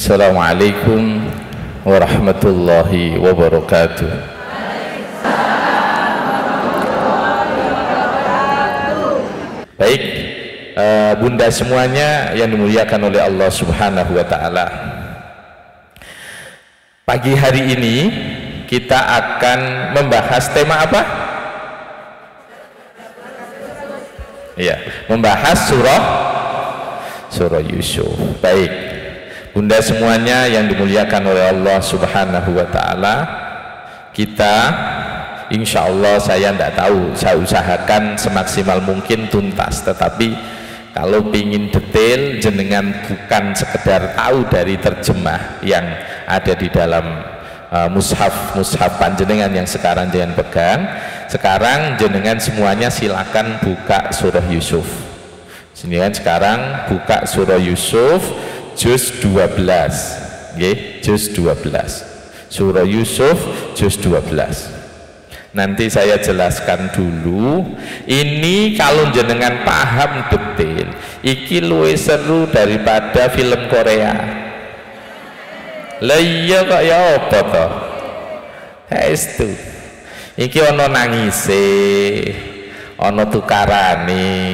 Assalamualaikum warahmatullahi wabarakatuh. Baik, bunda semuanya yang dimuliakan oleh Allah Subhanahu wa Ta'ala, pagi hari ini kita akan membahas tema apa? Iya, membahas surah Yusuf. Baik, bunda semuanya yang dimuliakan oleh Allah Subhanahu wa Ta'ala, kita insya Allah, saya tidak tahu, saya usahakan semaksimal mungkin tuntas, tetapi kalau ingin detail jenengan bukan sekedar tahu dari terjemah yang ada di dalam mushaf panjenengan yang sekarang jenengan pegang, sekarang jenengan semuanya silakan buka surah Yusuf. Jenengan sekarang buka surah Yusuf juz 12, okay? Juz 12, surah Yusuf juz 12. Nanti saya jelaskan dulu. Ini kalau jenengan paham detail, iki luwih seru daripada film Korea. Lah iya kok ya apa to? Estu. Iki ono nangise, ono tukarane,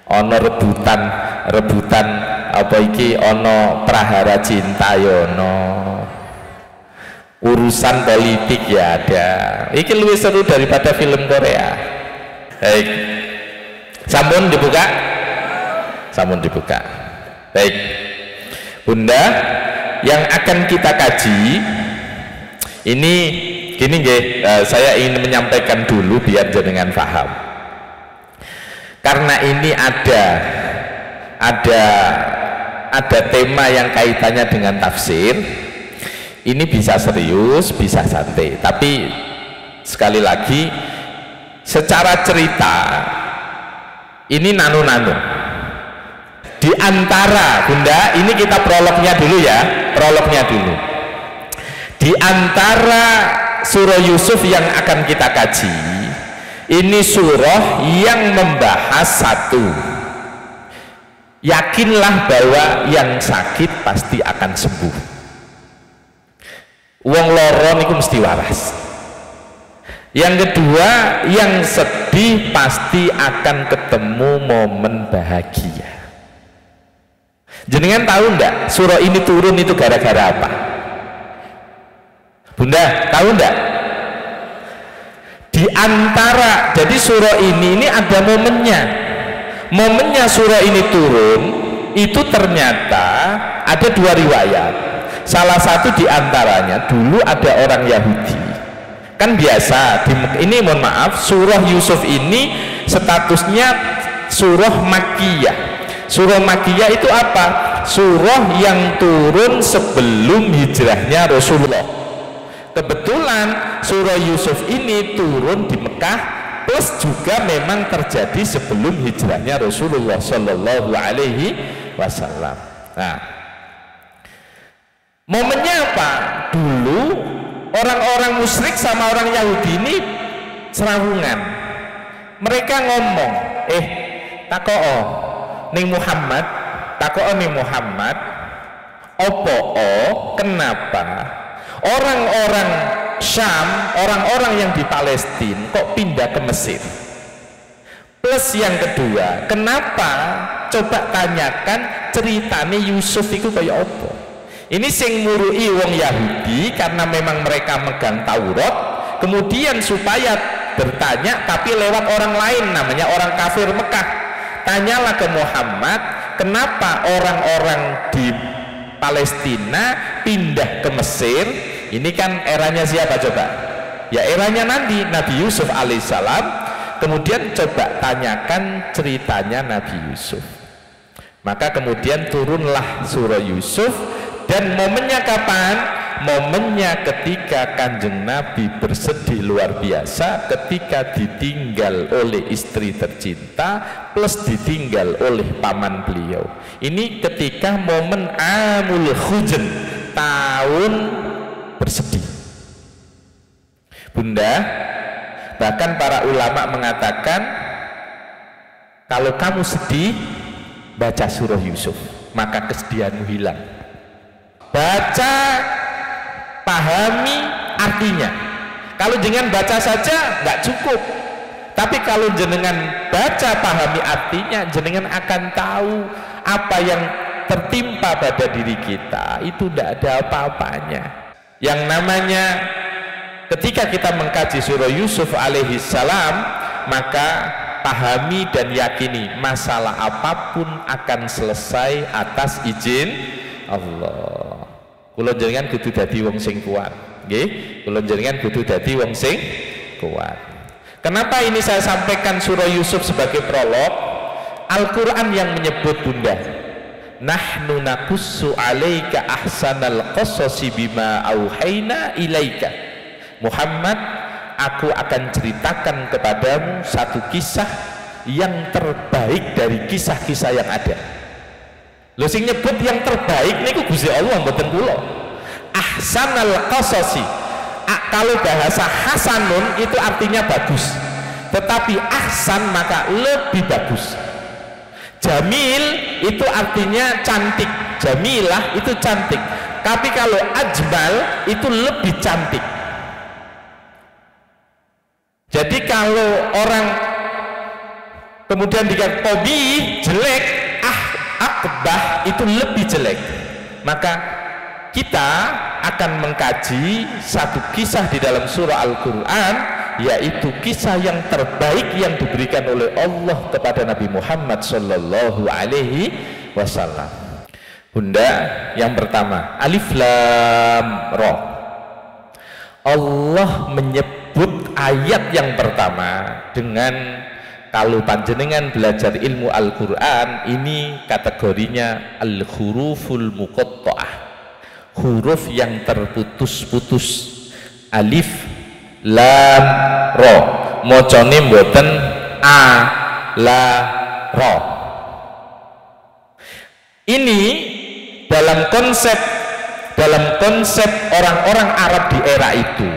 ono rebutan apa iki, ono prahara cinta yono. Urusan politik ya ada. Iki lebih seru daripada film Korea. Baik, sampun dibuka. Baik, bunda, yang akan kita kaji ini gini nggih, saya ingin menyampaikan dulu biar jenengan paham. Karena ini ada tema yang kaitannya dengan tafsir. Ini bisa serius, bisa santai, tapi sekali lagi secara cerita ini nano-nano. Di antara bunda, ini kita prolognya dulu ya, Di antara surah Yusuf yang akan kita kaji, ini surah yang membahas satu, yakinlah bahwa yang sakit pasti akan sembuh. Wong loro niku mesti waras. Yang kedua, yang sedih pasti akan ketemu momen bahagia. Jenengan tahu enggak surah ini turun itu gara-gara apa? Bunda, tahu enggak? Di antara, jadi surah ini ada momennya. Momennya surah ini turun itu ternyata ada dua riwayat. Salah satu diantaranya, dulu ada orang Yahudi, kan biasa ini, mohon maaf, surah Yusuf ini statusnya surah Makkiyah. Surah Makkiyah itu apa? Surah yang turun sebelum hijrahnya Rasulullah. Kebetulan surah Yusuf ini turun di Mekah, plus juga memang terjadi sebelum hijrahnya Rasulullah Shallallahu Alaihi Wasallam. Nah, momennya apa? Dulu orang-orang musyrik sama orang Yahudi ini serawungan. Mereka ngomong, takoo ning Muhammad, kenapa orang-orang Syam, orang-orang yang di Palestina kok pindah ke Mesir? Plus yang kedua, kenapa? Coba tanyakan ceritanya Yusuf itu kayak apa? Ini sing murui wong Yahudi karena memang mereka megang Taurat, kemudian supaya bertanya tapi lewat orang lain, namanya orang kafir Mekah. Tanyalah ke Muhammad, kenapa orang-orang di Palestina pindah ke Mesir? Ini kan eranya siapa coba? Ya eranya Nabi Yusuf alaihissalam. Kemudian coba tanyakan ceritanya Nabi Yusuf. Maka kemudian turunlah surah Yusuf. Dan momennya kapan? Momennya ketika Kanjeng Nabi bersedih luar biasa ketika ditinggal oleh istri tercinta plus ditinggal oleh paman beliau. Ini ketika momen Amul Huzn, tahun bersedih. Bunda, bahkan para ulama mengatakan kalau kamu sedih baca surah Yusuf maka kesedihanmu hilang. baca, pahami artinya. Kalau jenengan baca saja nggak cukup, tapi kalau jenengan baca, pahami artinya, jenengan akan tahu apa yang tertimpa pada diri kita itu tidak ada apa-apanya. Yang namanya ketika kita mengkaji surah Yusuf alaihi salam, maka pahami dan yakini masalah apapun akan selesai atas izin Allah. Kula jenengan kudu dadi wong sing kuat, nggih. Kula jenengan kudu dadi wong sing kuat. Kenapa ini saya sampaikan surah Yusuf sebagai prolog? Al-Qur'an yang menyebut Bunda, nahnu naqussu 'alaika ahsanal qasasi bima auhayna ilaika. Muhammad, aku akan ceritakan kepadamu satu kisah yang terbaik dari kisah-kisah yang ada. Lho sing nyebut yang terbaik niku Gusti Allah mboten kula. Ahsanal qasasi. Kalau bahasa hasanun itu artinya bagus. Tetapi ahsan maka lebih bagus. Jamil itu artinya cantik. Jamilah itu cantik. Tapi kalau ajmal itu lebih cantik. Jadi kalau orang kemudian dikatakan tobi jelek, akbah itu lebih jelek, maka kita akan mengkaji satu kisah di dalam surah Al-Quran, yaitu kisah yang terbaik yang diberikan oleh Allah kepada Nabi Muhammad Sallallahu Alaihi Wasallam. Bunda, yang pertama, Alif Lam Ra. Allah menyebut ayat yang pertama dengan, kalau panjenengan belajar ilmu Al-Quran, ini kategorinya al-huruful muqatta'ah, huruf yang terputus-putus. Alif Lam Ra, mocone mboten a la ra. Ini dalam konsep orang-orang Arab di era itu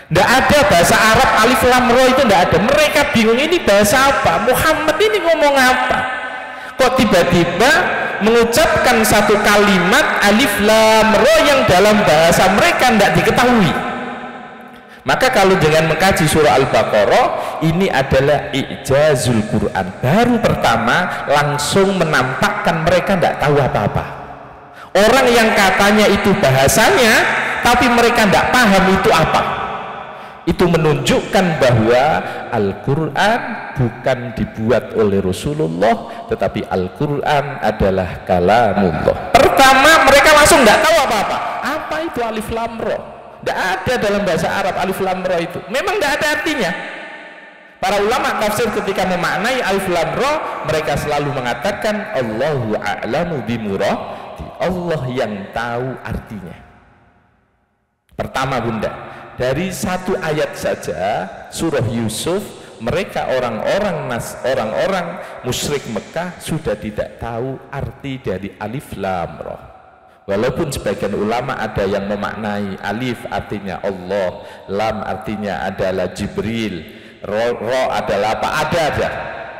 tidak ada bahasa Arab Alif Lam Ra, itu tidak ada. Mereka bingung, ini bahasa apa, Muhammad ini ngomong apa, kok tiba-tiba mengucapkan satu kalimat Alif Lam Ra yang dalam bahasa mereka tidak diketahui. Maka kalau dengan mengkaji surah Al-Baqarah, ini adalah i'jazul Quran. Baru pertama langsung menampakkan mereka tidak tahu apa-apa. Orang yang katanya itu bahasanya, tapi mereka tidak paham itu apa. Itu menunjukkan bahwa Al-Quran bukan dibuat oleh Rasulullah, tetapi Al-Quran adalah kalamullah. Pertama mereka langsung tidak tahu apa-apa. Apa itu Alif Lam Ra? Tidak ada dalam bahasa Arab Alif Lam Ra itu. Memang tidak ada artinya. Para ulama tafsir ketika memaknai Alif Lam Ra, mereka selalu mengatakan Allahu a'lamu bimuradi, Allah yang tahu artinya. Pertama Bunda, dari satu ayat saja surah Yusuf, mereka orang-orang musyrik Mekah sudah tidak tahu arti dari Alif Lam Ra. Walaupun sebagian ulama ada yang memaknai alif artinya Allah, lam artinya adalah Jibril, ro adalah apa, ada.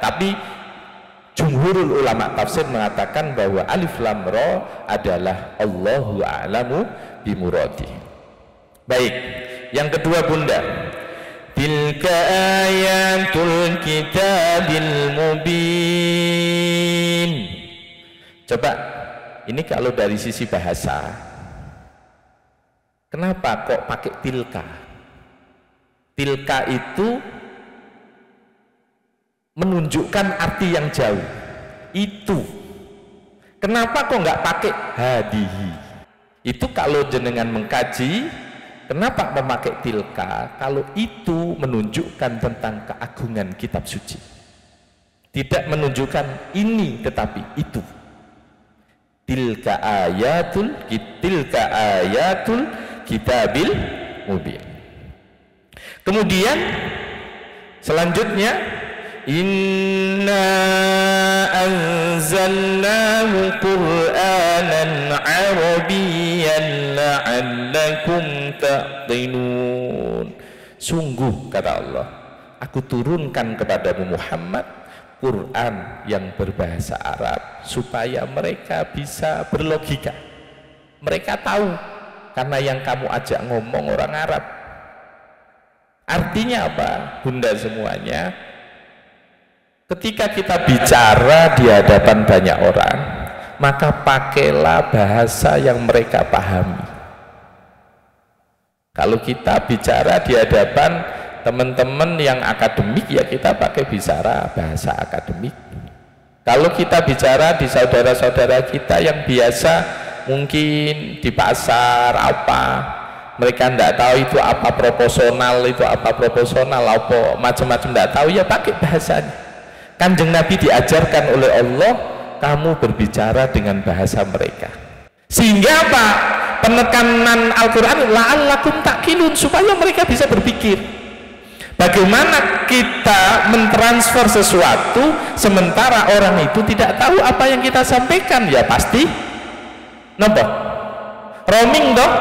Tapi jumhurul ulama tafsir mengatakan bahwa Alif Lam Ra adalah Allahu a'lamu bimuradi. Baik, yang kedua Bunda, tilka ayatul kitabil mubin. Coba ini kalau dari sisi bahasa, kenapa kok pakai tilka? Tilka itu menunjukkan arti yang jauh. Itu. Kenapa kok nggak pakai hadihi? Itu kalau jenengan mengkaji, kenapa memakai tilka? Kalau itu menunjukkan tentang keagungan kitab suci. Tidak menunjukkan ini, tetapi itu. Tilka ayatul kitabil mubin. Kemudian selanjutnya, inna anzalnahu qur'anan arabiyyan la'allakum taqilun. Sungguh kata Allah, aku turunkan kepadamu Muhammad Quran yang berbahasa Arab supaya mereka bisa berlogika. Mereka tahu karena yang kamu ajak ngomong orang Arab. Artinya apa, bunda semuanya? Ketika kita bicara di hadapan banyak orang, maka pakailah bahasa yang mereka pahami. Kalau kita bicara di hadapan teman-teman yang akademik, ya kita pakai bicara bahasa akademik. Kalau kita bicara di saudara-saudara kita yang biasa, mungkin di pasar apa, mereka tidak tahu itu apa proporsional, apa macam-macam tidak tahu, ya pakai bahasanya. Kanjeng Nabi diajarkan oleh Allah, kamu berbicara dengan bahasa mereka. Sehingga apa? Penekanan Al-Quran, la'allakum ta'qilun, supaya mereka bisa berpikir. Bagaimana kita mentransfer sesuatu sementara orang itu tidak tahu apa yang kita sampaikan? Ya pasti napa? Roaming toh?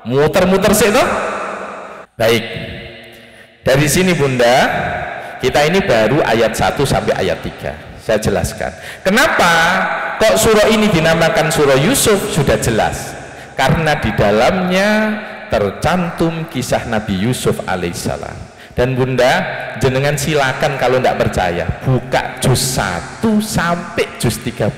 Muter-muter sih toh? Baik. Dari sini bunda, kita ini baru ayat 1 sampai ayat 3. Saya jelaskan. Kenapa kok surah ini dinamakan surah Yusuf? Sudah jelas. Karena di dalamnya tercantum kisah Nabi Yusuf alaihissalam. Dan bunda, jenengan silakan kalau tidak percaya, buka juz 1 sampai juz 30.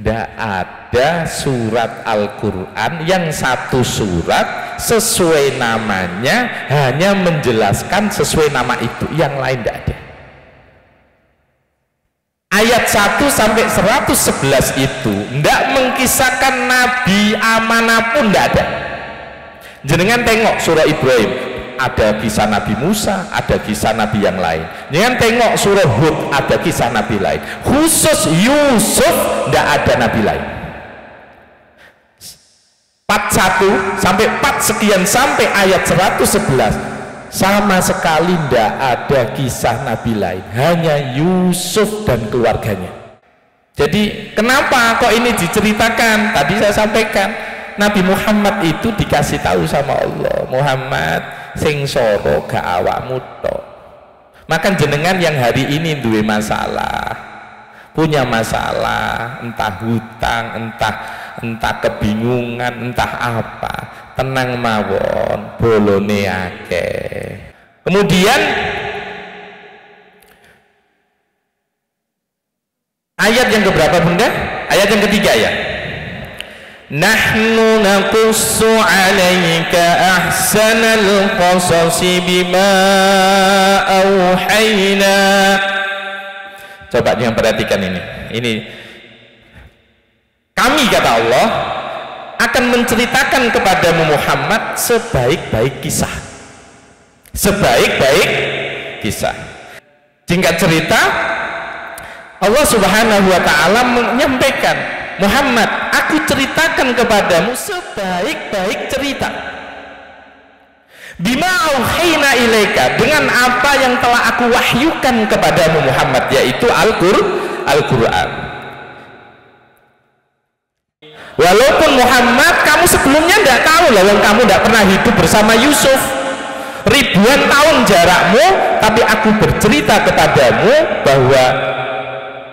Tidak ada surat Al-Quran yang satu surat sesuai namanya, hanya menjelaskan sesuai nama itu, yang lain tidak ada. Ayat 1 sampai 111 itu tidak mengkisahkan Nabi amanah pun, tidak ada. Jenengan tengok surah Ibrahim, ada kisah Nabi Musa, ada kisah Nabi yang lain. Jenengan tengok surah Hud, ada kisah Nabi lain. Khusus Yusuf tidak ada Nabi lain. Part 1 sampai part sekian sampai ayat 111 sama sekali tidak ada kisah Nabi lain, hanya Yusuf dan keluarganya. Jadi kenapa kok ini diceritakan? Tadi saya sampaikan, Nabi Muhammad itu dikasih tahu sama Allah, Muhammad sing soro gak awakmu tok. Maka jenengan yang hari ini duwe masalah, punya masalah, entah hutang, entah kebingungan, entah apa, tenang mawon, bolone akeh. Kemudian ayat yang keberapa bunda? Ayat yang ketiga ya. Nahnu naqussu 'alaika ahsanal qasasi bima auhayna. Coba jangan perhatikan ini. Kami kata Allah akan menceritakan kepadamu Muhammad sebaik-baik kisah. Sebaik-baik kisah. Singkat cerita, Allah Subhanahu wa taala menyampaikan, Muhammad, aku ceritakan kepadamu sebaik-baik cerita. Bima auhayna ilaika, dengan apa yang telah aku wahyukan kepadamu Muhammad, yaitu Al-Qur'an. Walaupun Muhammad kamu sebelumnya tidak tahu lah, kamu tidak pernah hidup bersama Yusuf, ribuan tahun jarakmu, tapi aku bercerita kepadamu bahwa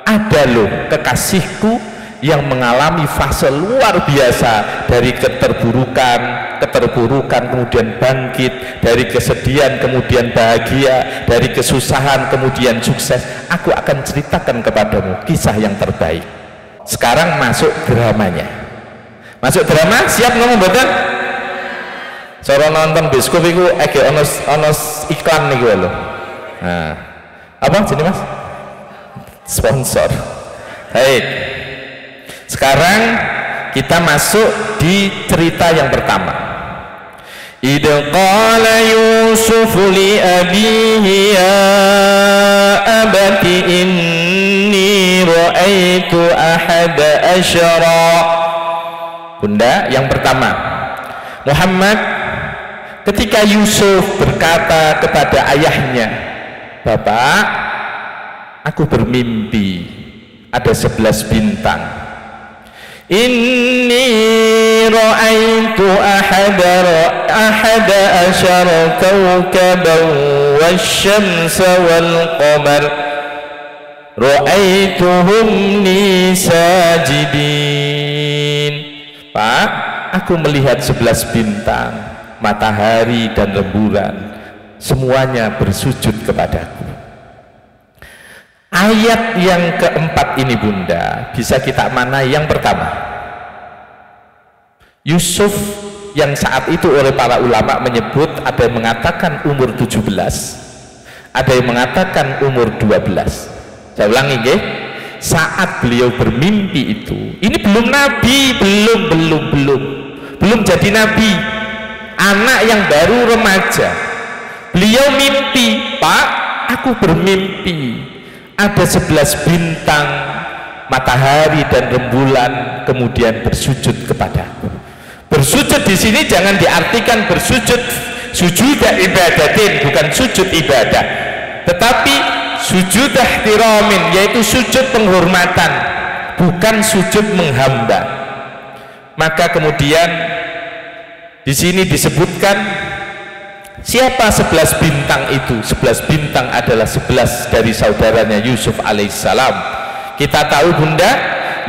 ada loh kekasihku yang mengalami fase luar biasa, dari keterburukan kemudian bangkit, dari kesedihan kemudian bahagia, dari kesusahan kemudian sukses. Aku akan ceritakan kepadamu kisah yang terbaik. Sekarang masuk dramanya. Masuk drama, siap ngomong betul? Cara nonton bioskop itu ono iklan nih gue loh. Nah, apa jadi mas? Sponsor. Baik. Sekarang kita masuk di cerita yang pertama. Idh qala Yusuf li abihi ya abati inni ra'aitu ahada asyara. Bunda, yang pertama, Muhammad ketika Yusuf berkata kepada ayahnya, Bapak, aku bermimpi ada 11 bintang. Inni ra'aitu ahada asyara kawkaban wasyamsa wal qamar ra'aituhum li sajidin. Pak, aku melihat 11 bintang, matahari dan rembulan, semuanya bersujud kepadaku. Ayat yang keempat ini Bunda bisa kita manai. Yang pertama, Yusuf yang saat itu oleh para ulama menyebut, ada yang mengatakan umur 17, ada yang mengatakan umur 12. Saya ulangi nggih, saat beliau bermimpi itu, ini belum nabi, belum jadi nabi, anak yang baru remaja. Beliau mimpi, Pak, aku bermimpi ada 11 bintang, matahari dan rembulan kemudian bersujud kepadaku. Bersujud di sini jangan diartikan bersujud sujud ibadatin, bukan sujud ibadah, tetapi sujud ihtiramin, yaitu sujud penghormatan, bukan sujud menghamba. Maka kemudian di sini disebutkan siapa 11 bintang itu. 11 bintang adalah 11 dari saudaranya Yusuf alaihissalam. Kita tahu Bunda,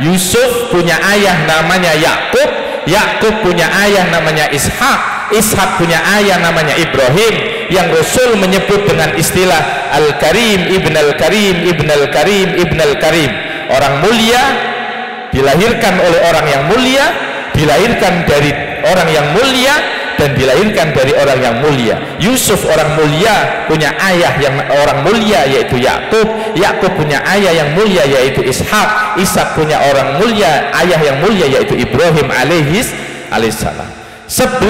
Yusuf punya ayah namanya Yakub, Yakub punya ayah namanya Ishak, Ishak punya ayah namanya Ibrahim, yang Rasul menyebut dengan istilah Al-Karim, Ibn Al-Karim, Ibn Al-Karim, Ibn Al-Karim. Orang mulia dilahirkan oleh orang yang mulia, dilahirkan dari orang yang mulia, dan dilahirkan dari orang yang mulia. Yusuf orang mulia punya ayah yang orang mulia yaitu Yakub, Yakub punya ayah yang mulia yaitu Ishak, Ishak punya orang mulia, ayah yang mulia yaitu Ibrahim alaihissalam. 11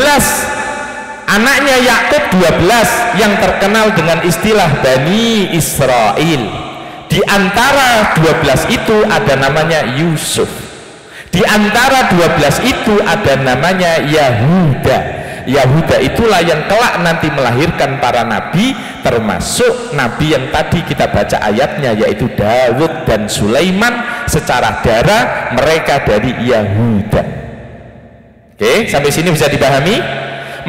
anaknya Yakub, 12 yang terkenal dengan istilah Bani Israel. Di antara 12 itu ada namanya Yusuf, di antara 12 itu ada namanya Yahuda. Yahuda itulah yang kelak nanti melahirkan para nabi, termasuk nabi yang tadi kita baca ayatnya yaitu Daud dan Sulaiman. Secara darah mereka dari Yahuda. Oke, sampai sini bisa dipahami?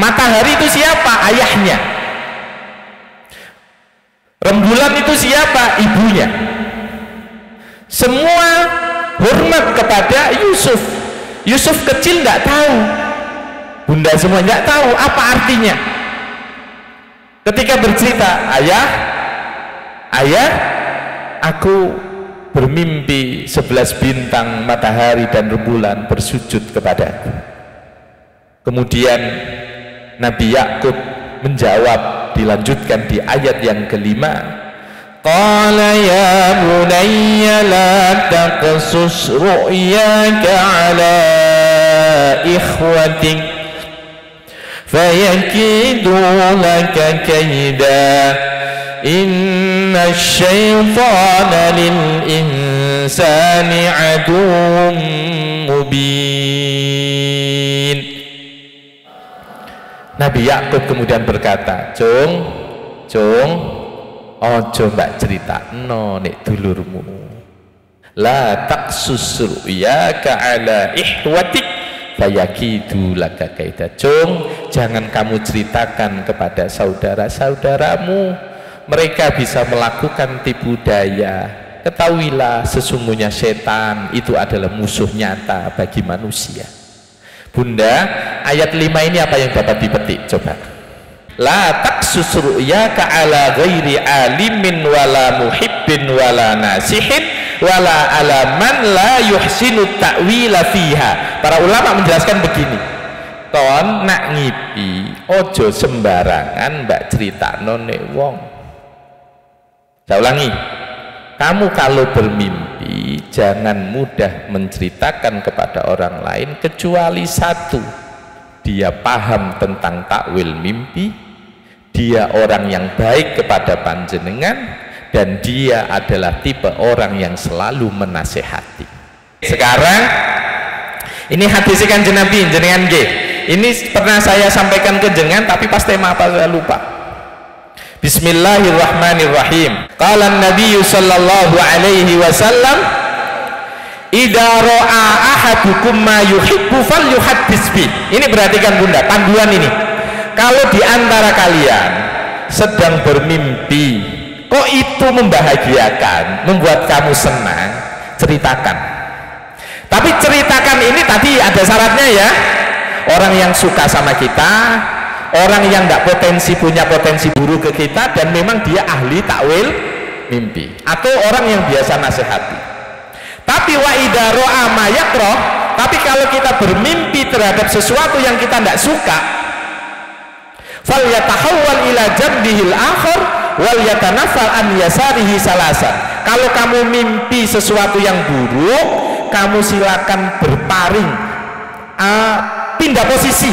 Matahari itu siapa? Ayahnya. Rembulan itu siapa? Ibunya. Semua hormat kepada Yusuf. Yusuf kecil nggak tahu, Bunda semua nggak tahu apa artinya. Ketika bercerita, ayah, aku bermimpi 11 bintang, matahari dan rembulan bersujud kepadaku. Kemudian Nabi Yakub menjawab, dilanjutkan di ayat yang kelima, qala ya bunayya la taqsus ru'yaka ala ikhwatik fayakidu laka kaida inna syaitana lil insani aduwwun mubin. Nabi Yakub kemudian berkata, Cung, ojo mbak cerita no nek dulurmu, la taqsus ru'yaka ala ihwatik fayakidu laka kaida. Cung, jangan kamu ceritakan kepada saudara-saudaramu, mereka bisa melakukan tipu daya. Ketahuilah sesungguhnya setan itu adalah musuh nyata bagi manusia. Bunda, ayat 5 ini apa yang dapat dipetik? Coba. La taqsus ru'yaka ala ghairi alimin wala muhibbin wala nasihin wala ala man la yuhsinu ta'wila fiha. Para ulama menjelaskan begini, kon nak ngipi ojo sembarangan mbak cerita none wong. Saya ulangi, kamu kalau bermimpi jangan mudah menceritakan kepada orang lain kecuali satu, dia paham tentang takwil mimpi, dia orang yang baik kepada panjenengan, dan dia adalah tipe orang yang selalu menasehati. Sekarang ini hadis Kanjeng Nabi jenengan nggih. Ini pernah saya sampaikan ke jenengan tapi pas tema apa saya lupa. Bismillahirrahmanirrahim. Qala Nabi sallallahu alaihi wasallam, idza ra'a ahadukum ma yuhibbu falyuhaddits bi. Ini perhatikan Bunda, panduan ini. Kalau di antara kalian sedang bermimpi, kok itu membahagiakan, membuat kamu senang, ceritakan. Tapi ceritakan ini tadi ada syaratnya ya, orang yang suka sama kita, orang yang tidak punya potensi buruk ke kita, dan memang dia ahli takwil mimpi, atau orang yang biasa nasihati. Tapi wa idza ra'a ma yakrah, tapi kalau kita bermimpi terhadap sesuatu yang kita tidak suka, fal yatahawwal ila jambihil akhar wal yatanaffal an yasarihi salasan. Kalau kamu mimpi sesuatu yang buruk, kamu silakan berparing, pindah posisi.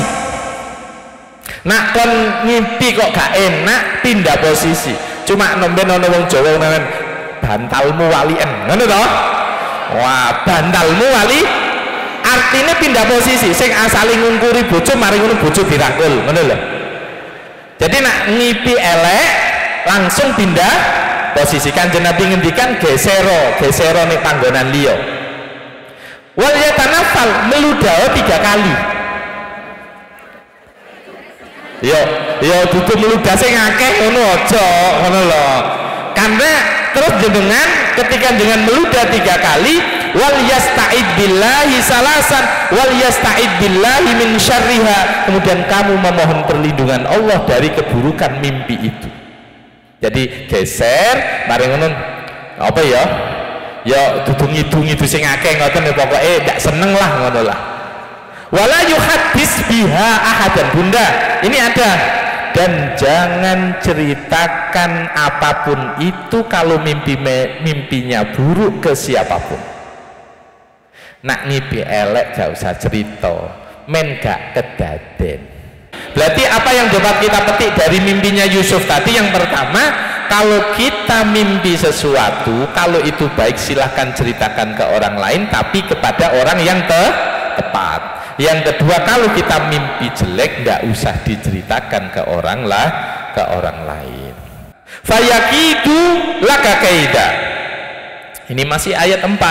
Nak kon mimpi kok gak enak, pindah posisi. Cuma nomben ono wong Jawa ngene, bantalmu walien, ngono to? Wah, bantalmu wali artinya pindah posisi. Sing asale ngungkuri bojo mari ngono bojo dirangkul, ngono lho. Jadi nak ngipi elek langsung pindah posisi. Kanjeng Nabi ngendikan gesero ning panggonan liya. Wal yatanafal, meludaho 3 kali. Yo dudu meludah sing akeh ngono aja, ngono lho. Karena terus jenengan ketika dengan meludah 3 kali, wal yasta'id billahi salasan wal yasta'id billahi min syarriha, kemudian kamu memohon perlindungan Allah dari keburukan mimpi itu. Jadi geser bareng ngono apa ya dudu ngidu sing akeh ngoten pokoke ndak seneng lah ngono lah. Wala yuhaddis biha ahadan, Bunda ini ada, dan jangan ceritakan apapun itu kalau mimpinya buruk ke siapapun. Nak ngipi elek gak usah cerita, men gak kedaden. Berarti apa yang dapat kita petik dari mimpinya Yusuf tadi? Yang pertama, kalau kita mimpi sesuatu, kalau itu baik silahkan ceritakan ke orang lain, tapi kepada orang yang tepat. Yang kedua, kalau kita mimpi jelek nggak usah diceritakan ke orang lain. Fayakidu laka kaida. Ini masih ayat 4.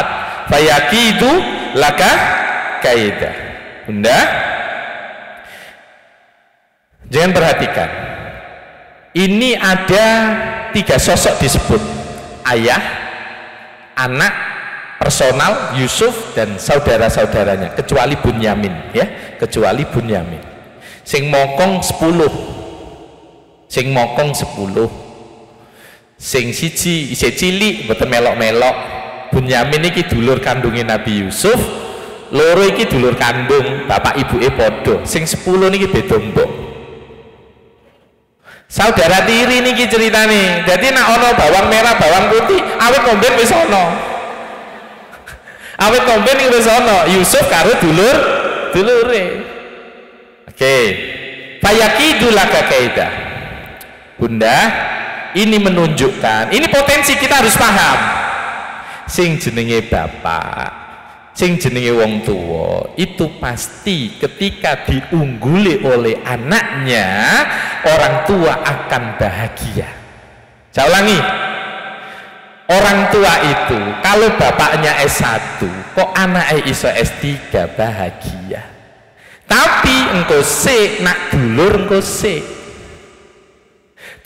Fayakidu laka kaida. Bunda, jangan perhatikan. Ini ada 3 sosok disebut: ayah, anak, personal Yusuf, dan saudara-saudaranya, kecuali Bunyamin ya, kecuali Bunyamin. Sing mokong 10, sing siji isih cilik mboten melok-melok. Bunyamin iki dulur kandungnya Nabi Yusuf, loro iki dulur kandung, bapak ibuke padha. Sing 10 niki beda mbok. Saudara tiri niki ceritane. Jadi nek ana bawang merah, bawang putih, awet ngomben wis ana. Awet ngomben iki wis ana, Yusuf karo dulure. Oke. Fayakidu laka kaida. Bunda, ini menunjukkan, ini potensi kita harus paham. Sing jenenge bapak, sing jenenge wong tua, itu pasti ketika diungguli oleh anaknya, orang tua akan bahagia. Saya ulangi, orang tua itu kalau bapaknya S1 kok anaknya iso S3 bahagia. Tapi engko sik nak dulur, engko sik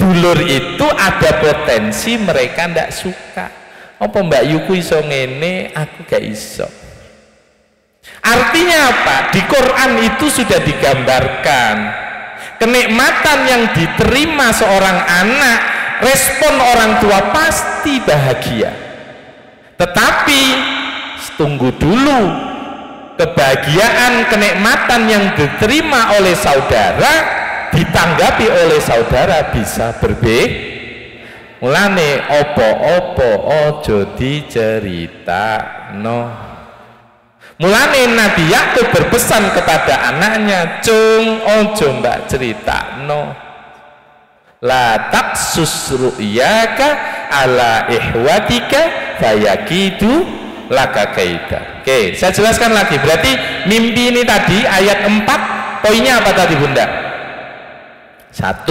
dulur itu ada potensi mereka ndak suka. Apa Mbak Yuku iso ngene, aku gak iso. Artinya apa? Di Quran itu sudah digambarkan kenikmatan yang diterima seorang anak, respon orang tua pasti bahagia. Tetapi tunggu dulu, kebahagiaan, kenikmatan yang diterima oleh saudara, ditanggapi oleh saudara bisa berbeda. Mulane opo-opo ojo diceritano. Mulane Nabi Yakub berpesan kepada anaknya, cung ojo mbak ceritano, la taksus ru'yaka ala ihwatika fayakidu laka kaida. Oke, saya jelaskan lagi. Berarti mimpi ini tadi ayat 4, poinnya apa tadi Bunda? 1,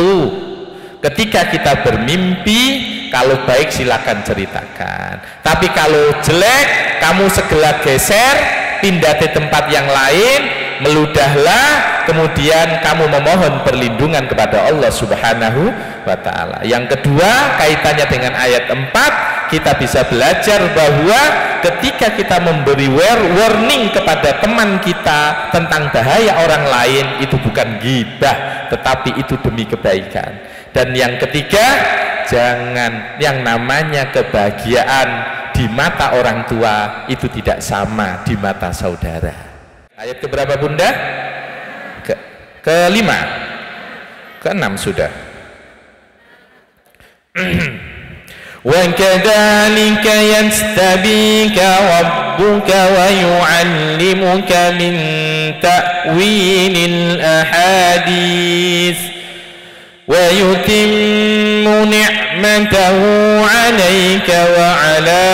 ketika kita bermimpi, kalau baik silakan ceritakan, tapi kalau jelek kamu segera geser, pindah ke tempat yang lain, meludahlah, kemudian kamu memohon perlindungan kepada Allah Subhanahu wa ta'ala. Yang kedua, kaitannya dengan ayat 4, kita bisa belajar bahwa ketika kita memberi warning kepada teman kita tentang bahaya orang lain, itu bukan ghibah, tetapi itu demi kebaikan. Dan yang ketiga, jangan, yang namanya kebahagiaan di mata orang tua itu tidak sama di mata saudara. Ayat keberapa Bunda? Kelima, keenam sudah. وَكَذَلِكَ يَجْتَبِيكَ رَبُّكَ وَيُعَلِّمُكَ مِنْ تَأْوِيلِ الْأَحَادِيثِ وَيُتِمُّ نِعْمَتَهُ عَلَيْكَ وَعَلَى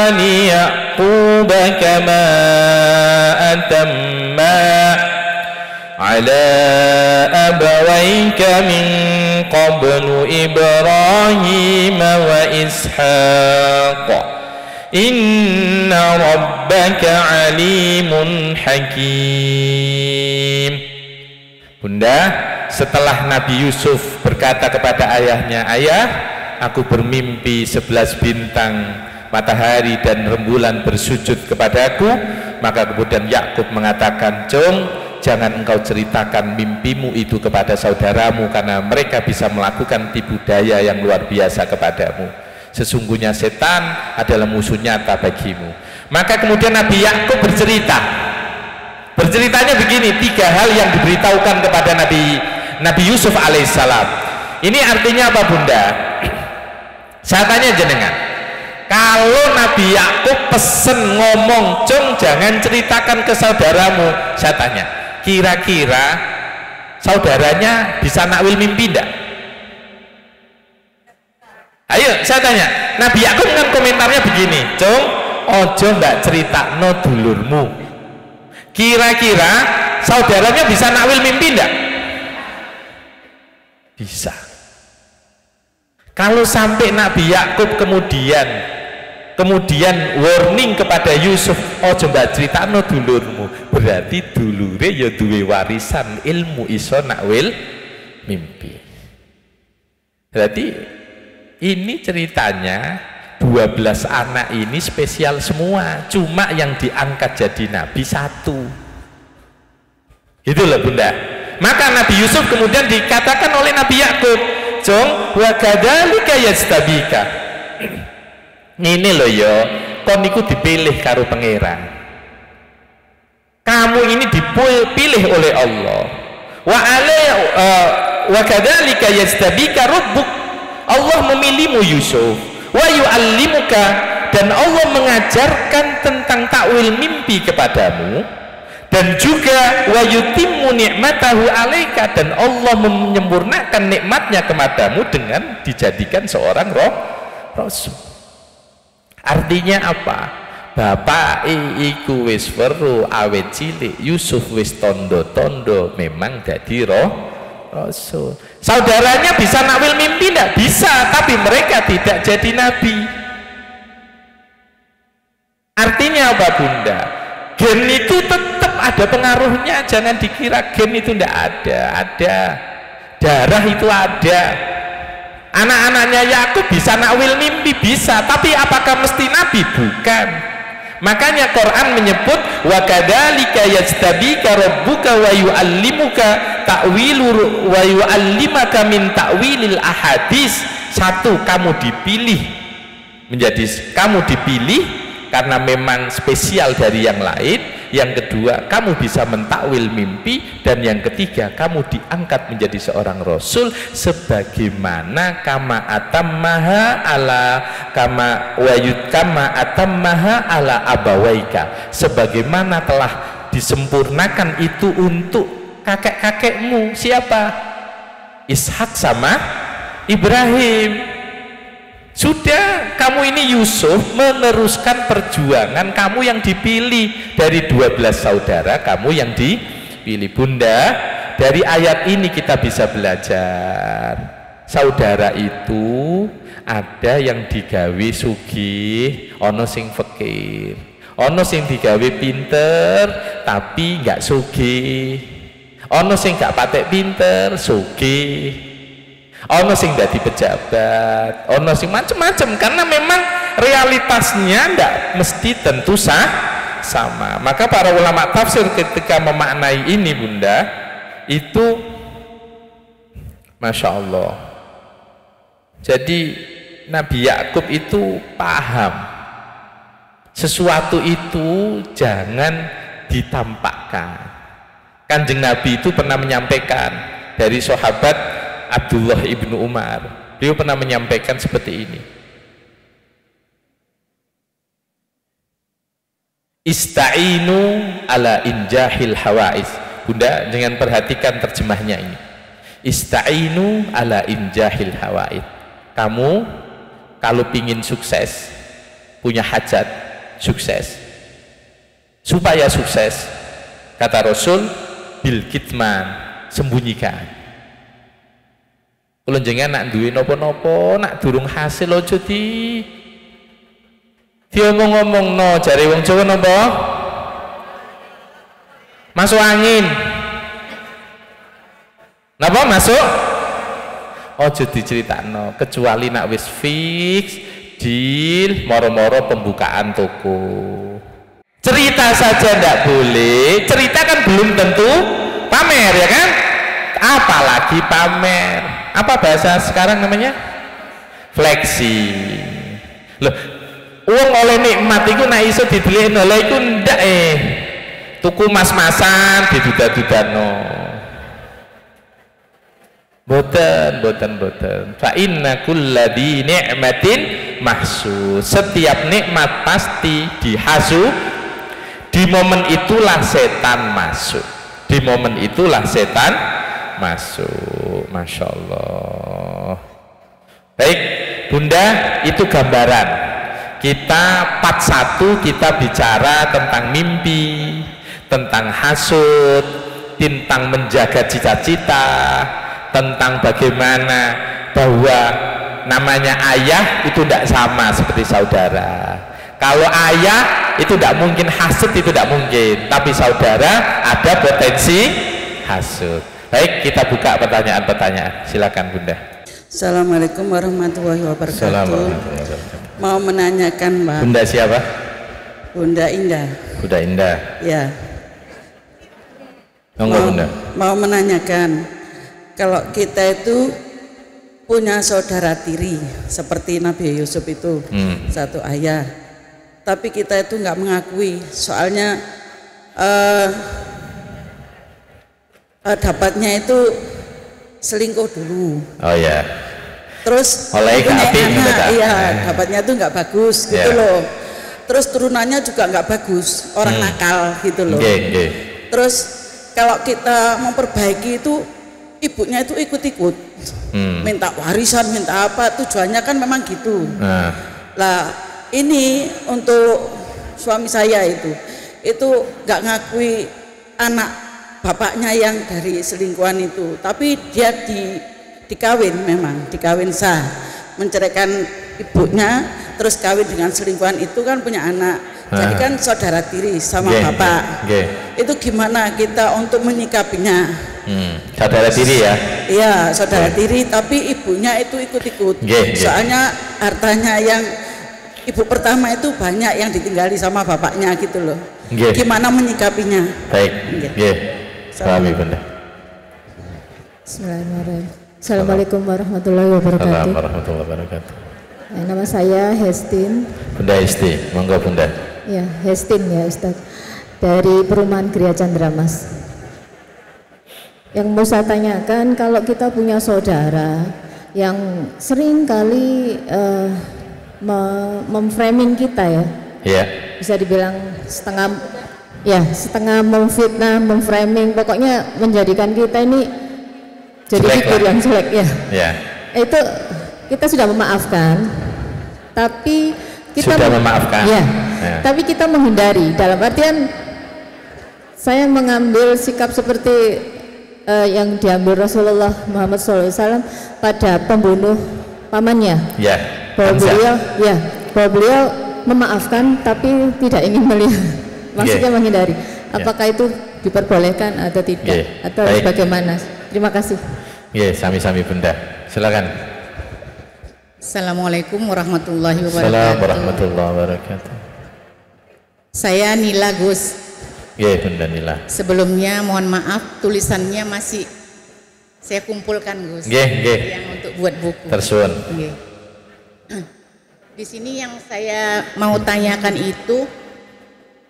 آلِ يَعْقُوبَ كَمَا أَتَمَّهَا على أبويك من قبل إبراهيم وإسحاق إن ربك عليم حكيم. Bunda, setelah Nabi Yusuf berkata kepada ayahnya, ayah, aku bermimpi 11 bintang, matahari dan rembulan bersujud kepadaku. Maka kemudian Yakub mengatakan, Jong, jangan engkau ceritakan mimpimu itu kepada saudaramu, karena mereka bisa melakukan tipu daya yang luar biasa kepadamu. Sesungguhnya setan adalah musuh nyata bagimu. Maka kemudian Nabi Yakub berceritanya begini, 3 hal yang diberitahukan kepada Nabi Yusuf alaihissalam. Ini artinya apa Bunda? Saya tanya jenengan, kalau Nabi Yakub pesen ngomong, Jong jangan ceritakan ke saudaramu, saya tanya, kira-kira saudaranya bisa nakwil mimpi enggak? Ayo saya tanya, Nabi Yakub kan komentarnya begini, Jong ojo ndak cerita no dulurmu. Kira-kira saudaranya bisa nakwil mimpi enggak? Bisa. Kalau sampai Nabi Yakub kemudian warning kepada Yusuf, oh coba cerita no dulurmu, berarti dulure ya duwe warisan ilmu iso nakwil mimpi. Berarti ini ceritanya 12 anak ini spesial semua, cuma yang diangkat jadi nabi 1. Gitu loh Bunda. Maka Nabi Yusuf kemudian dikatakan oleh Nabi Yakub, Jong wa kadzalika yastabika. Ini loh yo, kon niku dipilih karo pangeran. Kamu ini dipilih oleh Allah. Wa kadzalika yastabika rabbuk. Allah memilihmu Yusuf. Wa yu'allimuka, dan Allah mengajarkan tentang takwil mimpi kepadamu, dan juga wa yutimmu ni'matahu 'alaika, dan Allah menyempurnakan nikmatnya kepadamu dengan dijadikan seorang rasul. Artinya apa? Bapak iku wis weruh awet cilik, Yusuf wis tondo-tondo memang dadi rasul. Saudaranya bisa nakwil mimpi enggak? Bisa, tapi mereka tidak jadi nabi. Artinya apa Bunda? Gen itu tetap ada pengaruhnya, jangan dikira gen itu enggak ada. Darah itu ada. Anak-anaknya Yakub bisa nakwil mimpi, bisa, tapi apakah mesti nabi? Bukan. Makanya Quran menyebut wa kadzalika yastabika rabbuka wa yu'allimuka ta'wilu wa yu'allimaka min ta'wilil ahadits. Satu, kamu dipilih karena memang spesial dari yang lain. Yang kedua, kamu bisa mentakwil mimpi, dan yang ketiga, kamu diangkat menjadi seorang rasul sebagaimana kama atammaha ala abawaika, sebagaimana telah disempurnakan itu untuk kakek-kakekmu. Siapa? Ishak sama Ibrahim. Sudah, kamu ini Yusuf meneruskan perjuangan kamu yang dipilih dari 12 saudara, kamu yang dipilih. Bunda, dari ayat ini kita bisa belajar, saudara itu ada yang digawe sugih, ono sing fakir, ono sing digawe pinter tapi nggak sugih, ono sing gak patek pinter sugih. ono sing dadi pejabat, ono sing macem-macem, karena memang realitasnya ndak mesti tentu sama. Maka para ulama tafsir ketika memaknai ini Bunda, itu Masya Allah, jadi Nabi Yakub itu paham sesuatu itu jangan ditampakkan. Kanjeng Nabi itu pernah menyampaikan dari sahabat Abdullah ibnu Umar, beliau pernah menyampaikan seperti ini, ista'inu ala injahil hawais. Bunda jangan perhatikan terjemahnya ini, ista'inu ala injahil hawais. Kamu kalau pingin sukses, punya hajat sukses, supaya sukses, kata Rasul, bil kitman, sembunyikan. Kalau jangan nak duwe nopo-nopo, nak durung hasil ojo diomong-omong no, jare wong Jawa nopo? Masuk angin. Napa masuk? Ojo diceritakno, kecuali nak wis fix deal, moro-moro pembukaan toko. Cerita saja ndak boleh, cerita kan belum tentu pamer ya kan, apalagi pamer. Apa bahasa sekarang namanya? Fleksi. Loh, uang oleh nikmat itu nak iso didelehno, lha iku ndak tuku mas-masan diduda-dudano. Boten. Fa inna kulladzi ni'matin mahsud. Setiap nikmat pasti dihasut. Di momen itulah setan masuk. Di momen itulah setan masuk. Masya Allah. Baik Bunda, itu gambaran. Kita part 1 kita bicara tentang mimpi, tentang hasud, tentang menjaga cita-cita, tentang bagaimana bahwa namanya ayah itu tidak sama seperti saudara. Kalau ayah itu tidak mungkin hasud, itu tidak mungkin, tapi saudara ada potensi hasud. Baik, kita buka pertanyaan-pertanyaan, silakan Bunda. Assalamualaikum warahmatullahi wabarakatuh. Mau menanyakan Mbak. Bunda siapa? Bunda Indah. Bunda Indah. Ya. Bunda. Mau menanyakan, kalau kita itu punya saudara tiri seperti Nabi Yusuf itu, satu ayah, tapi kita itu nggak mengakui, soalnya dapatnya itu selingkuh dulu. Oh ya. Terus oleh punya anak, iya, dapatnya itu nggak bagus gitu loh. Terus turunannya juga nggak bagus, orang nakal gitu loh. Terus kalau kita memperbaiki itu, ibunya itu ikut-ikut, minta warisan, minta apa, tujuannya kan memang gitu. Lah ini untuk suami saya itu nggak ngakui anak bapaknya yang dari selingkuhan itu, tapi dia dikawin, memang dikawin sah, menceraikan ibunya, terus kawin dengan selingkuhan itu kan punya anak, jadi kan saudara tiri sama bapak. Itu gimana kita untuk menyikapinya? Saudara tiri ya? Iya, saudara tiri, tapi ibunya itu ikut-ikut. Soalnya hartanya yang ibu pertama itu banyak yang ditinggali sama bapaknya gitu loh. Gimana menyikapinya? Baik. Kami Bunda. Bismillahirrahmanirrahim. Assalamualaikum warahmatullahi wabarakatuh. Warahmatullahi wabarakatuh. Nama saya Hestin. Bunda Hesti, monggo Bunda. Ya, Hestin ya Ustaz. Dari Perumahan Gria Candramas. Yang mau saya tanyakan, kalau kita punya saudara yang sering kali memframing kita ya. Iya. Bisa dibilang setengah memfitnah, memframing, pokoknya menjadikan kita ini jadi figur yang jelek ya. Itu kita sudah memaafkan, tapi kita tapi kita menghindari, dalam artian saya mengambil sikap seperti yang diambil Rasulullah Muhammad SAW pada pembunuh pamannya, bahwa beliau memaafkan tapi tidak ingin melihat, maksudnya menghindari. Apakah itu diperbolehkan atau tidak, atau bagaimana? Terima kasih. Sami-sami Bunda. silakan. Assalamualaikum warahmatullahi wabarakatuh. Assalamualaikum warahmatullahi wabarakatuh. Saya Nila Gus. Ya, Bunda Nila. Sebelumnya mohon maaf tulisannya masih saya kumpulkan Gus. Yang untuk buat buku. Tersuwun. Di sini yang saya mau tanyakan itu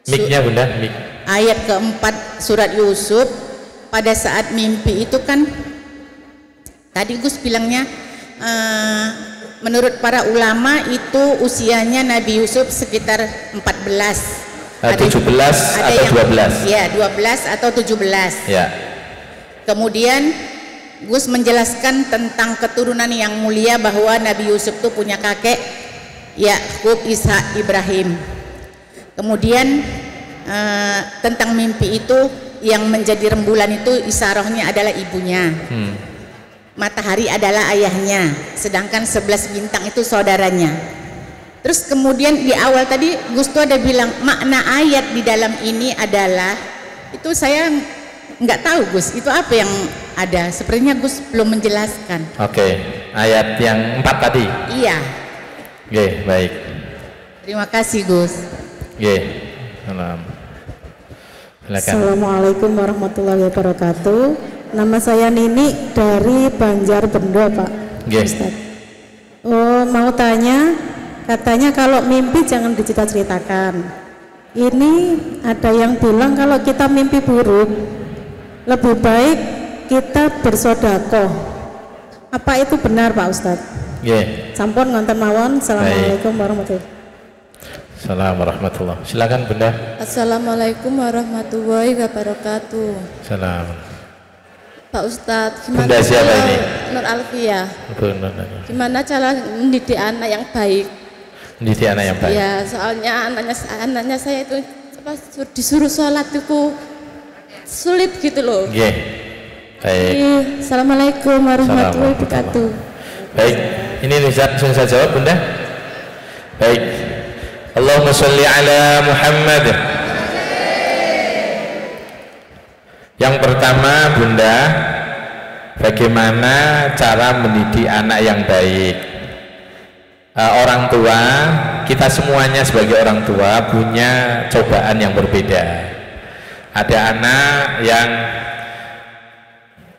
Miknya Bunda, mik. Ayat keempat surat Yusuf, pada saat mimpi itu kan tadi Gus bilangnya menurut para ulama itu usianya Nabi Yusuf sekitar 14. 17 atau 12? Ya, 12 atau 17. Ya. Kemudian Gus menjelaskan tentang keturunan yang mulia bahwa Nabi Yusuf itu punya kakek Yakub, Ishak, Ibrahim. Kemudian tentang mimpi itu yang menjadi rembulan itu isyarohnya adalah ibunya. Matahari adalah ayahnya, sedangkan 11 bintang itu saudaranya. Terus kemudian di awal tadi Gus tuh ada bilang makna ayat di dalam ini adalah, itu saya nggak tahu Gus, itu apa yang ada? Sepertinya Gus belum menjelaskan. Oke, ayat yang 4 tadi. Iya. Oke, baik. Terima kasih Gus. Oke, salam. Assalamualaikum warahmatullahi wabarakatuh. Nama saya Nini dari Banjarbendo, Pak. Ustaz. Oh, mau tanya, katanya kalau mimpi jangan dicerita-ceritakan. Ini ada yang bilang kalau kita mimpi buruk lebih baik kita bersedekah. Apa itu benar Pak Ustadz? Sampun ngonten mawon. Assalamualaikum warahmatullahi wabarakatuh. Assalamualaikum warahmatullahi wabarakatuh. Silakan Bunda. Assalamualaikum warahmatullahi wabarakatuh. Salam. Pak Ustadz, gimana Bunda siapa ini? Nur Alfia. Gimana cara mendidik anak yang baik? Mendidik anak yang baik? Ya, soalnya anaknya saya itu disuruh sholat itu sulit gitu loh. Baik. Assalamualaikum warahmatullahi wabarakatuh. Baik, ini langsung saya jawab Bunda. Baik. Allahumma sholli ala Muhammad. Yang pertama Bunda, bagaimana cara mendidik anak yang baik? Orang tua, kita semuanya sebagai orang tua punya cobaan yang berbeda. Ada anak yang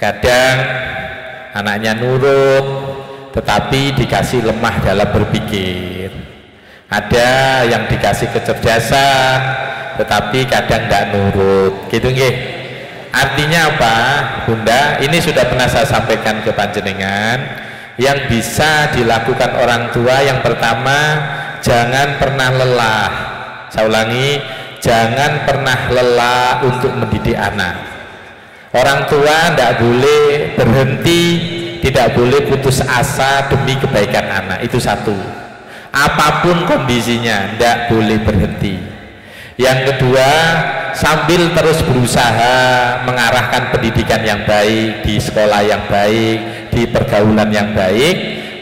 kadang anaknya nurut tetapi dikasih lemah dalam berpikir. Ada yang dikasih kecerdasan tetapi kadang tidak nurut, gitu nggih. Artinya apa Bunda? Ini sudah pernah saya sampaikan ke panjenengan. Yang bisa dilakukan orang tua, yang pertama, jangan pernah lelah. Saya ulangi, jangan pernah lelah untuk mendidik anak. Orang tua tidak boleh berhenti, tidak boleh putus asa demi kebaikan anak. Itu satu. Apapun kondisinya tidak boleh berhenti. Yang kedua, sambil terus berusaha mengarahkan pendidikan yang baik, di sekolah yang baik, di pergaulan yang baik,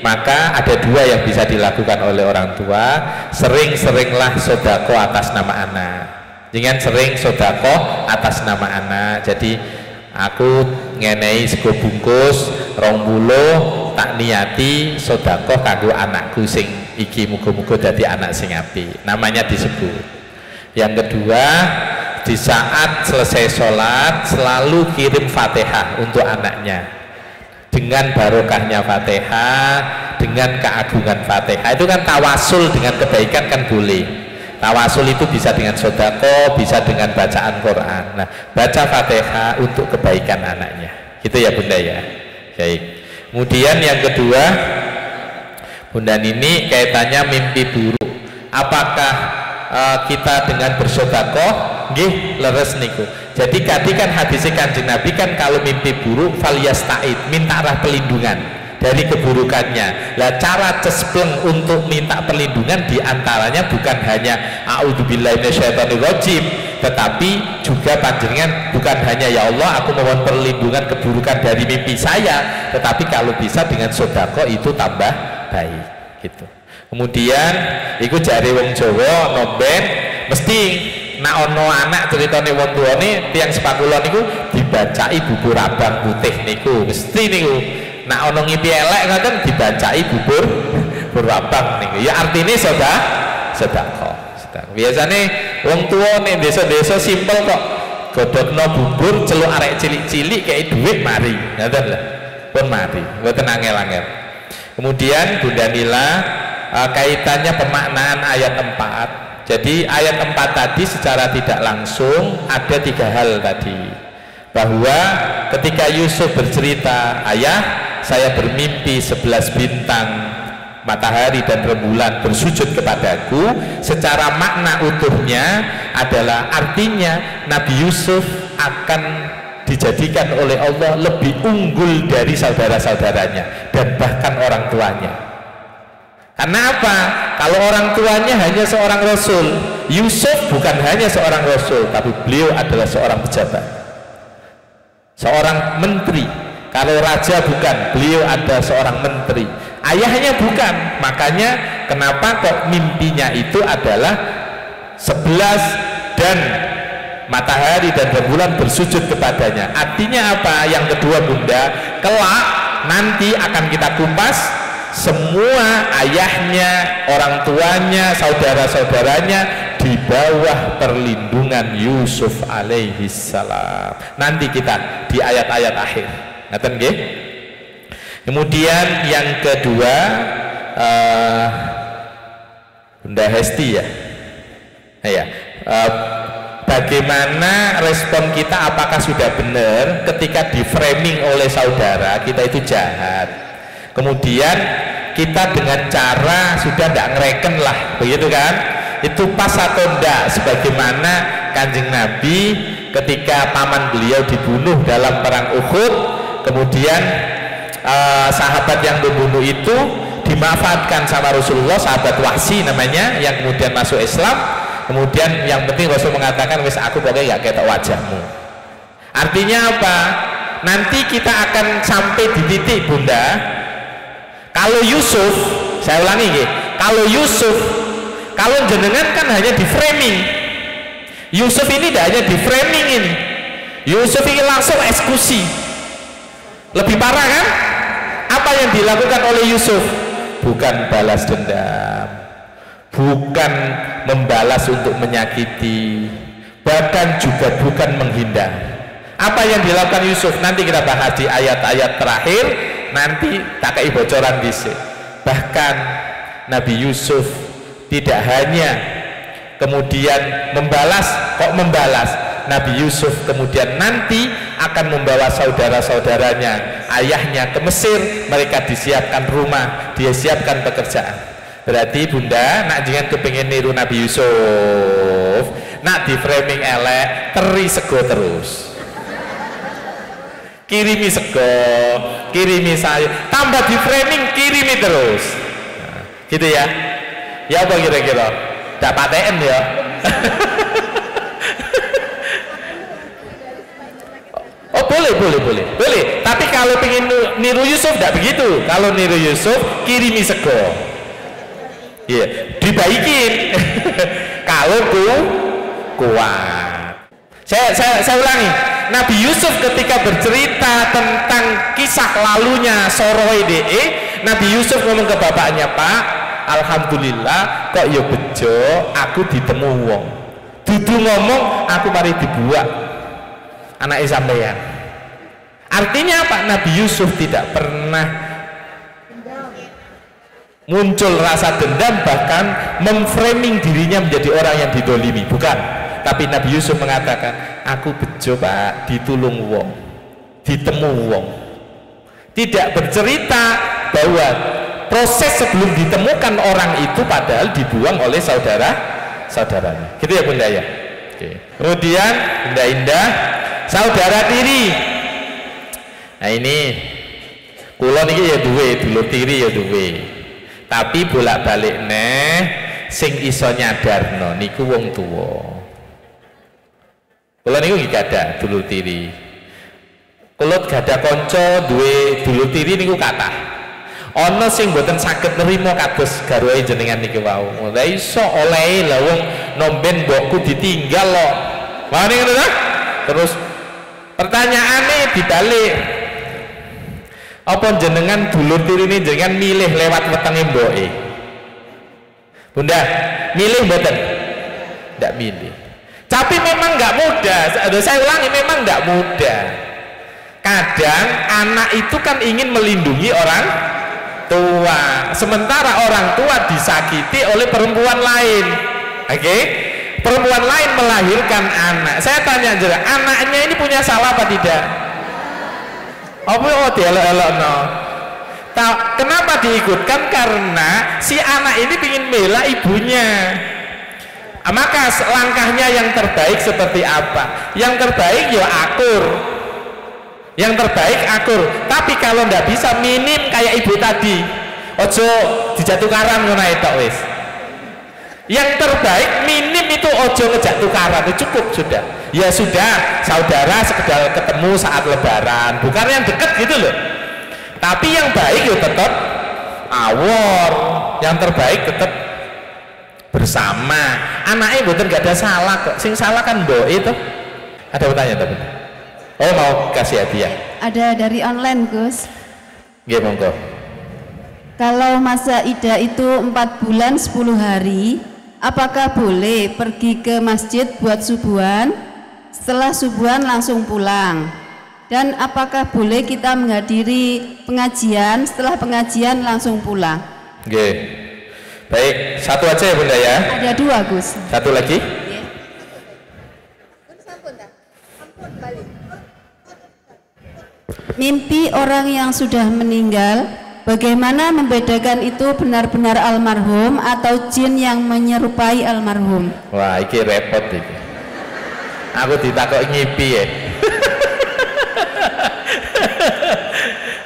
maka ada dua yang bisa dilakukan oleh orang tua. Sering-seringlah sodako atas nama anak. Jangan sering sodako atas nama anak. Jadi aku ngenei sego bungkus 20 tak niati sodako kanggo anakku sing iki muga-muga dadi anak sing apik. Namanya disebut. Yang kedua, di saat selesai sholat selalu kirim Fatihah untuk anaknya. Dengan barokahnya Fatihah, dengan keagungan Fatihah, itu kan tawasul dengan kebaikan kan boleh. Tawasul itu bisa dengan sodako, bisa dengan bacaan Quran. Nah, baca Fatihah untuk kebaikan anaknya, gitu ya Bunda ya. Baik. Kemudian yang kedua, Bunda ini kaitannya mimpi buruk. Apakah kita dengan bersedekah nggih leres niku. Jadi tadi kan hadis Kanjeng Nabi kan kalau mimpi buruk falyasta'id, minta perlindungan dari keburukannya. Lah cara cespleng untuk minta perlindungan diantaranya bukan hanya a'udzubillahi minasyaitonirrajim, tetapi juga panjenengan bukan hanya ya Allah aku mohon perlindungan keburukan dari mimpi saya, tetapi kalau bisa dengan sedekah itu tambah baik gitu. Kemudian iku jare wong Jawa nomben mesti nak ono anak ceritane wong tuane tiyang sepakula niku dibacai buku rabang putih niku mesti niku. nak ono ngipi elek ngoten dibacai bubur abang niku. Ya artine sedekah. Biasane wong tuwa ning desa-desa simpel kok. Godhogno bubur celuk arek cilik-cilik kayak duit mari. Ngoten lho. Pun mari. Mboten angel-angel. Kemudian Bunda Nila kaitannya pemaknaan ayat 4. Jadi ayat 4 tadi secara tidak langsung ada 3 hal tadi, bahwa ketika Yusuf bercerita, ayah saya bermimpi 11 bintang, matahari dan rembulan bersujud kepadaku, secara makna utuhnya adalah artinya Nabi Yusuf akan dijadikan oleh Allah lebih unggul dari saudara-saudaranya dan bahkan orang tuanya. Karena apa? Kalau orang tuanya hanya seorang rasul, Yusuf bukan hanya seorang rasul, tapi beliau adalah seorang pejabat, seorang menteri. Kalau raja bukan, beliau ada seorang menteri. Ayahnya bukan, makanya kenapa kok mimpinya itu adalah 11 dan matahari dan rembulan bersujud kepadanya. Artinya apa? Yang kedua Bunda, kelak nanti akan kita kupas semua ayahnya, orang tuanya, saudara-saudaranya di bawah perlindungan Yusuf alaihi salam. Nanti kita di ayat-ayat akhir. Ngaten nggih? Kemudian yang kedua, Bunda Hesti ya. Bagaimana respon kita, apakah sudah benar ketika di framing oleh saudara kita itu jahat? Kemudian kita dengan cara sudah tidak ngereken lah, begitu kan? Itu pas atau enggak? Sebagaimana Kanjeng Nabi ketika paman beliau dibunuh dalam perang Uhud, kemudian sahabat yang membunuh itu dimanfaatkan sama Rasulullah, sahabat Wahsi namanya, yang kemudian masuk Islam. Kemudian yang penting Rasul mengatakan, wis aku pokoknya gak ketok wajahmu. Artinya apa? Nanti kita akan sampai di titik Bunda, kalau Yusuf, saya ulangi kalau Yusuf, kalau jenengan kan hanya di framing, Yusuf ini tidak hanya di framing ini, Yusuf ini langsung eksekusi. Lebih parah kan? Apa yang dilakukan oleh Yusuf? Bukan balas dendam, bukan membalas untuk menyakiti, bahkan juga bukan menghindar. Apa yang dilakukan Yusuf? Nanti kita bahas di ayat-ayat terakhir. Nanti tak kei bocoran dhisik. Bahkan Nabi Yusuf tidak hanya kemudian membalas, Nabi Yusuf kemudian nanti akan membawa saudara-saudaranya, ayahnya ke Mesir. Mereka disiapkan rumah, dia siapkan pekerjaan. Berarti Bunda nak jangan kepingin niru Nabi Yusuf, nak di framing elek, teri sego terus, kirimi sego, kirimi sayur, tambah di framing kirimi terus. Nah, gitu ya. Ya apa kira-kira? Ndak paten ya. Oh boleh. Tapi kalau pengen niru Yusuf tidak begitu. Kalau niru Yusuf kirimi sego. Iya, dibaikin. Kalau kuat. Saya ulangi. Nabi Yusuf ketika bercerita tentang kisah lalunya Soroe DE, Nabi Yusuf ngomong ke bapaknya, Pak, alhamdulillah kok ya bejo aku ditemu wong. Dudu ngomong aku mari dibuak anake sampeyan. Artinya apa? Nabi Yusuf tidak pernah muncul rasa dendam, bahkan memframing dirinya menjadi orang yang didolimi, bukan. Tapi Nabi Yusuf mengatakan, aku bejo Pak, ditulung wong, ditemu wong. Tidak bercerita bahwa proses sebelum ditemukan orang itu padahal dibuang oleh saudara-saudaranya. Gitu ya Bunda ya. Oke. Kemudian Bunda Indah, saudara tiri. Nah ini kula niki ya duwe, dulur tiri ya duwe. Tapi bolak-balik sing iso nyadarno niku wong tuwa. Kula niku nggih gadah dulur tiri. Kula gadah kanca duwe dulur tiri niku kathah. Ana sing mboten saged nerima kados garwahe jenengan niki wau. Lah iso olehe lah wong nomben mbokku ditinggal lho. Wani ngono ta? Terus pertanyaane dibalik. Apa jenengan dulur tirine jenengan milih lewat wetenge mboke? Bunda, milih mboten? Tidak milih. Tapi memang nggak mudah. Saya ulangi, memang nggak mudah. Kadang anak itu kan ingin melindungi orang tua, sementara orang tua disakiti oleh perempuan lain. Oke? Perempuan lain melahirkan anak. Saya tanya aja, anaknya ini punya salah apa tidak? Apa dielok-elok no? Kenapa diikutkan? Karena si anak ini ingin bela ibunya. Maka langkahnya yang terbaik seperti apa? Yang terbaik ya akur. Yang terbaik akur. Tapi kalau ndak bisa, minim kayak ibu tadi. Ojo dijatuh karam ngono tok wis. Yang terbaik minim itu ojo ngejak tukaran, itu cukup sudah. Ya sudah, saudara sekedar ketemu saat lebaran, bukan yang dekat gitu loh. Tapi yang baik ya tetap awor. Yang terbaik tetap bersama. Anaknya betul gak ada salah kok. Sing salah kan mbok itu. Ada pertanyaan tapi? Oh, mau kasih hadiah? Ada dari online, Gus. Nggih, monggo. Kalau masa iddah itu 4 bulan 10 hari, apakah boleh pergi ke masjid buat subuhan? Setelah subuhan langsung pulang. Dan apakah boleh kita menghadiri pengajian, setelah pengajian langsung pulang? Nggih. Baik, satu aja ya Bunda ya. Ada 2, Gus. Satu lagi. Mimpi orang yang sudah meninggal, bagaimana membedakan itu benar-benar almarhum atau jin yang menyerupai almarhum? Wah, iki repot iki. Aku ditakok ngipi ya.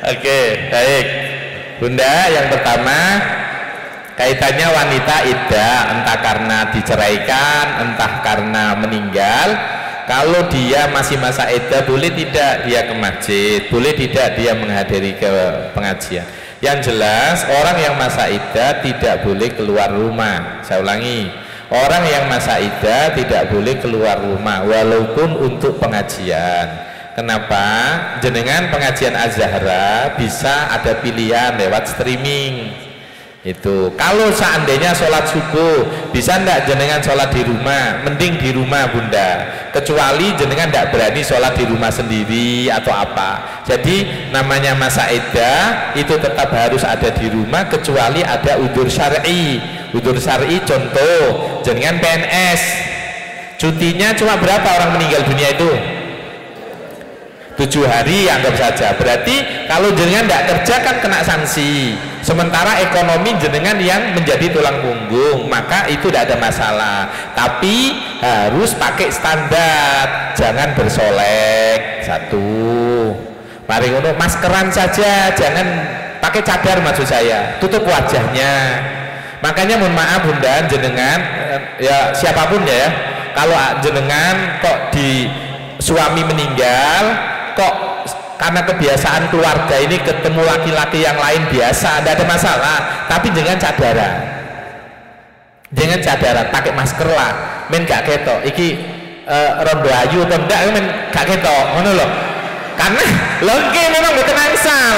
Oke, baik. Bunda, yang pertama kaitannya wanita iddah, entah karena diceraikan, entah karena meninggal. Kalau dia masih masa iddah, boleh tidak dia ke masjid, boleh tidak dia menghadiri ke pengajian. Yang jelas orang yang masa iddah tidak boleh keluar rumah. Saya ulangi, orang yang masa iddah tidak boleh keluar rumah walaupun untuk pengajian. Kenapa? Jenengan pengajian Az-Zahra bisa ada pilihan lewat streaming. Itu kalau seandainya sholat subuh bisa ndak jenengan sholat di rumah, mending di rumah Bunda, kecuali jenengan ndak berani sholat di rumah sendiri atau apa. Jadi namanya masa iddah itu tetap harus ada di rumah kecuali ada udzur syar'i. Udzur syar'i contoh jenengan PNS, cutinya cuma berapa orang meninggal dunia itu? 7 hari anggap saja. Berarti kalau jenengan tidak kerja kan kena sanksi, sementara ekonomi jenengan yang menjadi tulang punggung, maka itu tidak ada masalah. Tapi harus pakai standar, jangan bersolek. Satu, mari ngono, maskeran saja, jangan pakai cadar maksud saya, tutup wajahnya. Makanya mohon maaf Bunda, jenengan ya siapapun ya, kalau jenengan kok di suami meninggal kok karena kebiasaan keluarga ini ketemu laki-laki yang lain biasa, tidak ada masalah, tapi jangan cadaran, pakai masker lah, men gak ketok iki rondo ayu atau enggak, men gak ketok ngono lho, karena lengke memang mboten angsal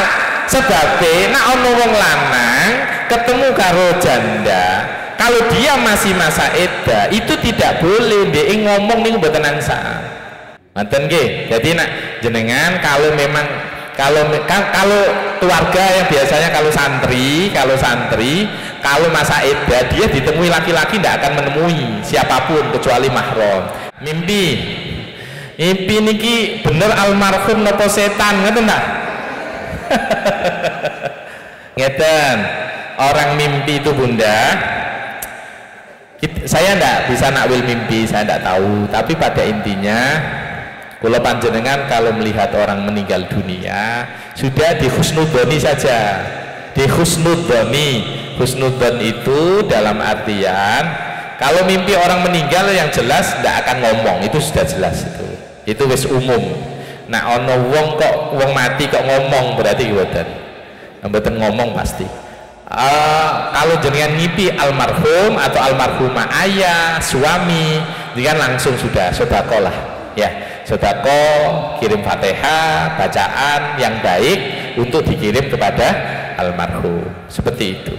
sebabnya nak ono wong lanang ketemu karo janda, kalau dia masih masa iddah itu tidak boleh dia ngomong nih mboten angsal. Manten nggih. Jadi nak jenengan kalau memang kalau keluarga yang biasanya kalau santri kalau masa iddah dia ditemui laki-laki tidak akan menemui siapapun kecuali mahram. Mimpi niki bener almarhum napa setan ngoten ta? Ngeten. Orang mimpi itu Bunda, saya tidak bisa nakwil mimpi, saya tidak tahu, tapi pada intinya kalau panjenengan kalau melihat orang meninggal dunia sudah di husnudoni saja, di husnudoni. Husnudon itu dalam artian kalau mimpi orang meninggal yang jelas tidak akan ngomong, itu sudah jelas, itu wis umum. Nah ono wong mati kok ngomong berarti mboten ngomong pasti. Kalau jenengan ngipi almarhum atau almarhumah ayah, suami, dengan langsung sudah sedekah lah ya, sedekah, kirim Fatihah, bacaan yang baik, untuk dikirim kepada almarhum, seperti itu.